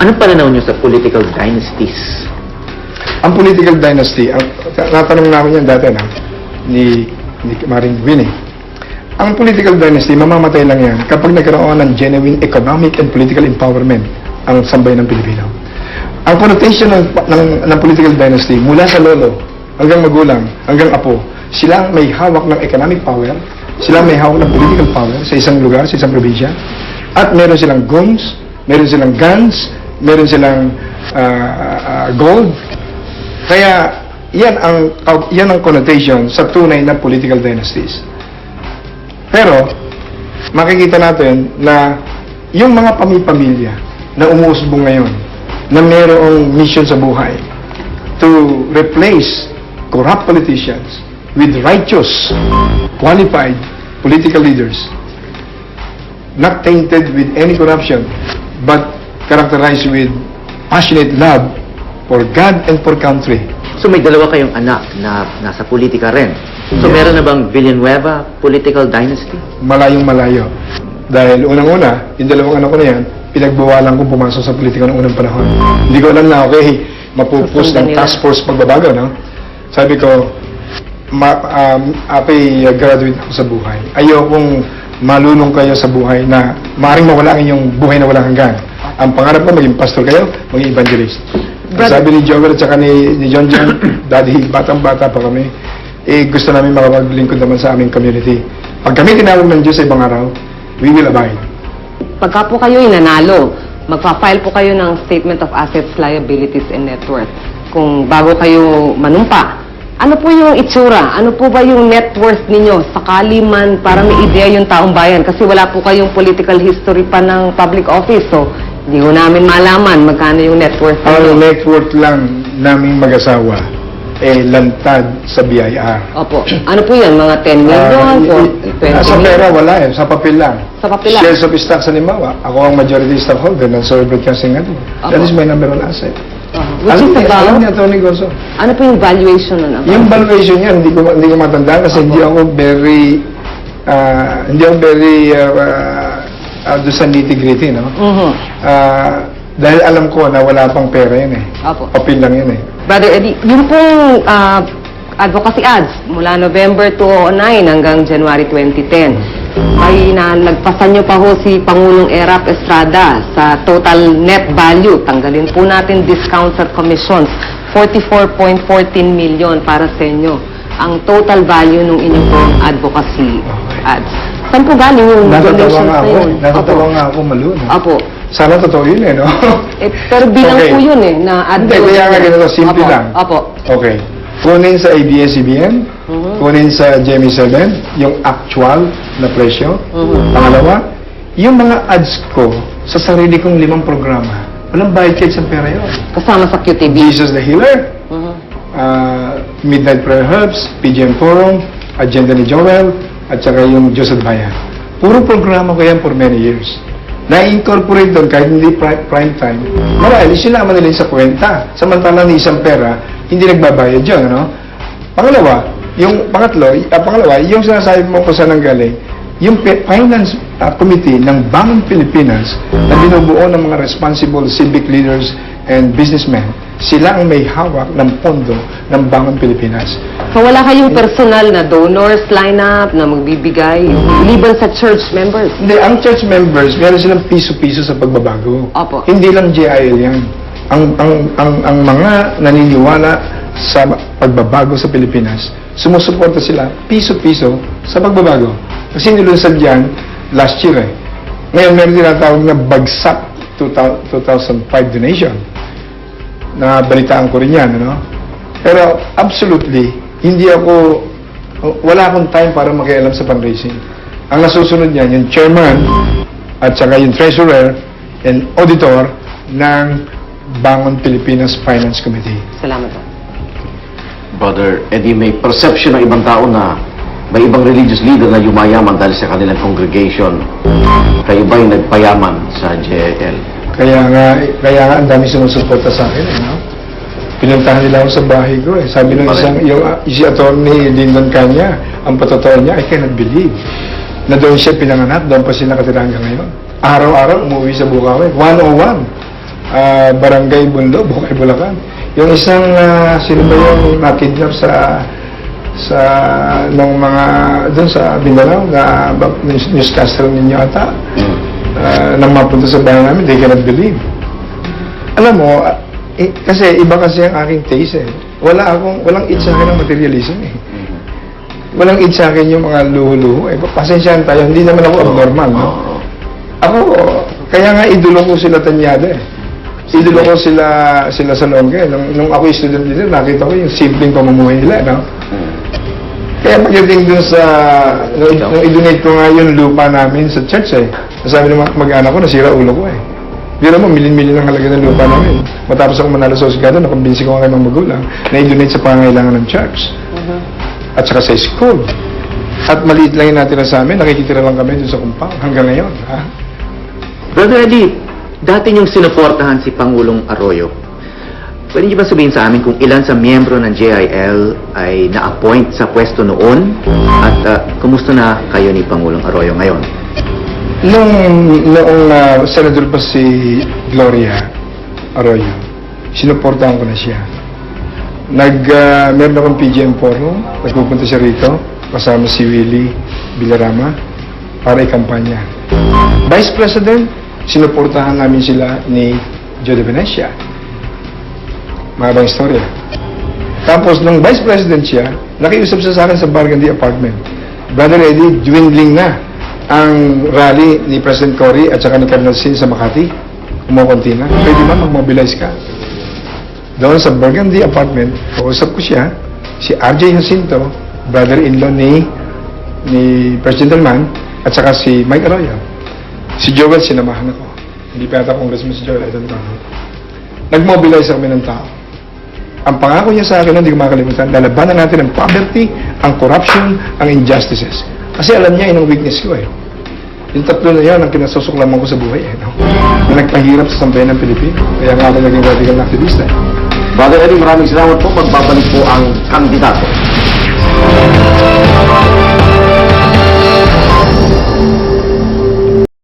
Anong pananaw niyo sa political dynasties? Ang political dynasty, natanong namin yan dati ni Maring Winnie. Ang political dynasty, mamamatay lang yan kapag nagkaroon ng genuine economic and political empowerment ang sambayan ng Pilipino. Ang connotation ng political dynasty, mula sa lolo, hanggang magulang, hanggang apo, sila may hawak ng economic power, sila may hawak ng political power sa isang lugar, sa isang probinsya, at meron silang guns, meron silang guns, meron silang gold. Kaya yan ang connotation sa tunay na political dynasties. Pero makikita natin na yung mga pamilya na umuusbong ngayon na mayroong mission sa buhay to replace corrupt politicians with righteous, qualified political leaders, not tainted with any corruption, but characterized with passionate love for God and for country. So may dalawa kayong anak na nasa politika rin. So Yes. meron na bang Villanueva political dynasty? Malayong malayo. Dahil unang-una, yung dalawang anak ko na yan, pinagbawalan kong pumasok sa politika noong unang panahon. Hindi ko alam na, okay, mapupus ng task force pagbabago, no? Sabi ko, graduate ako sa buhay. Ayokong malunong kayo sa buhay na maaaring mawala ang inyong buhay na walang hanggan. Ang pangarap ko, maging pastor kayo, maging evangelist. Sabi ni Jover at saka ni John John, Daddy, batang-bata pa kami, gusto namin makapaglingkod naman sa aming community. Pag kami tinawag ng Diyos sa ibang araw, we will abide. Pagka po kayo inanalo, magpa-file po kayo ng Statement of Assets, Liabilities, and Net Worth. Kung bago kayo manumpa, ano po yung itsura? Ano po ba yung net worth ninyo? Sakali man, para may ideya yung taong bayan. Kasi wala po kayong political history pa ng public office. So, hindi ko namin malaman magkano yung net worth Ang ninyo. net worth lang naming mag-asawa, lantad sa BIR. Opo. Ano po yan? Mga 10 million? 20 Sa million? pera, wala sa papel lang. Sa papel lang. Shares of stocks, halimbawa, ako ang majority stockholder ng Solar Broadcasting Network. That is my number one asset. Which is Alam about, niya, Tony Gozo. ano po yung valuation nun? Yung valuation niya, hindi ko matandaan kasi hindi ako very doon sa nitty-gritty, no? Dahil alam ko na wala pang pera yun Opo. Papel lang yun Brother Eddie, yung pong advocacy ads mula November 2009 hanggang January 2010, ay nalagpasan nyo pa ho si Pangulong Erap Estrada sa total net value. Tanggalin po natin discounts at commissions. 44.14 million para sa inyo. Ang total value ng inyong pong advocacy ads. Saan po galing yung donations na yun? Natatawa nga ako, Malu, no? Opo. Sana totoo yun, no? Pero bilang Okay. po yun na ad. Hindi, kaya nga ganito, simple Opo. lang. Opo. Okay. Kunin sa ABS-CBN, kunin sa GMA7, yung actual na presyo. Pangalawa, yung mga ads ko sa sarili kong 5 programa, walang bayad kahit sa pera yun. Kasama sa QTV. Jesus the Healer, Midnight Prayer Herbs, PGM Forum, Agenda ni Joel, at saka yung Diyos at Bayan. Puro programa ko yan for many years. Na-incorporate doon kahit hindi prime time. Marahil, sinama nila sa kwenta. Samantalang ni isang pera, hindi nagbabayad yun, ano? Pangalawa, yung sinasabi mo kung saan ang galing, yung Finance Committee ng Bangon Pilipinas na binubuo ng mga responsible civic leaders and businessmen, sila ang may hawak ng pondo ng Bangon Pilipinas. So wala kayong personal na donors lineup na magbibigay liban sa church members? Hindi, ang church members, meron silang piso-piso sa pagbabago. Opo. Hindi lang JIL yan. Ang mga naniniwala sa pagbabago sa Pilipinas, sumusuporta sila piso-piso sa pagbabago. Kasi nilunsad yan last year Ngayon meron tinatawag na bagsak 2005 donation. Na balitaan ko rin yan, ano? Pero absolutely, wala akong time para makialam sa fundraising. Ang nasusunod niyan, yung chairman at saka yung treasurer and auditor ng Bangon Pilipinas Finance Committee. Salamat po. Brother Eddie, may perception ng ibang tao na may ibang religious leader na yumayaman dahil sa kanilang congregation. Kayo ba'y nagpayaman sa JL? Kaya nga ang dami sumusuporta sa akin, no? Pinuntahan nila ako sa bahay ko, Sabi ng si attorney Lyndon Kanya, ang patotoo niya, I cannot believe na doon siya pinanganak, doon pa siya nakatira hanggang ngayon. Araw-araw umuwi sa Bukawi, 101. Barangay Bunlo, Bukay, Bulacan. Yung isang, sino ba yung nakidnap sa nung mga doon sa Mindanao na newscaster ninyo ata nang mapunta sa bahay namin, they cannot believe. Alam mo, kasi iba kasi ang aking taste eh. Walang it sa akin ang materialism eh. Walang it sa akin yung mga luho-luho eh. Pasensyahan tayo, hindi naman ako abnormal, no? Ako, kaya nga idolo ko sila Tanyada eh. Idolo ko sila Salonga eh. Nung ako student dito, nakita ko yung simpleng pamumuhay nila, no? Kaya pagdating dun sa, nung i-donate ko nga yung lupa namin sa church eh. Sabi ng mag-anak ko, nasira ulo ko eh. Biro mo, milin-milin ang halaga ng lupa namin. Matapos ako manalo sa osigado, nakumbinsi ko nga kay mga magulang na i-donate sa pangangailangan ng church. At saka sa school. At maliit lang yung natira sa amin, nakikitira lang kami dun sa compound hanggang ngayon. Ha? Brother Eddie, dati niyong sinuportahan si Pangulong Arroyo. Pwede niyo ba sabihin sa amin kung ilan sa miyembro ng JIL ay na-appoint sa pwesto noon? At kumusta na kayo ni Pangulong Arroyo ngayon? Noong senador pa si Gloria Arroyo, sinuportahan ko na siya. Meron akong PGM forum, nagpupunta siya rito, kasama si Willie Villarama, para ikampanya. Vice President, sinuportahan namin sila ni Joe de Venecia. Mahabang istorya. Tapos, nung Vice President siya, nakiusap siya sa akin sa Burgundy apartment. Brother Eddie, dwindling na ang rally ni President Cory at saka ni Colonel Sin sa Makati. Kumukunti na. Pwede ba mag-mobilize ka? Doon sa Burgundy apartment, kausap ko siya, si RJ Jacinto, brother-in-law ni President Delman, at saka si Mike Arroyo. Si Joel, sinamahan ako. Hindi pa yata congressman si Joel, I don't know. Nag-mobilize kami ng tao. Ang pangako niya sa akin, hindi ko makalimutan, lalabanan natin ang poverty, ang corruption, ang injustices. Kasi alam niya, yun ang weakness ko eh. Yung tatlo na yan ang kinasusuklaman ko sa buhay eh. No? Na nagpahirap sa sambayan ng Pilipino. Kaya nga ako naging radical na aktivista. Brother Eddie, maraming salamat po. Magbabalik po ang kandidato.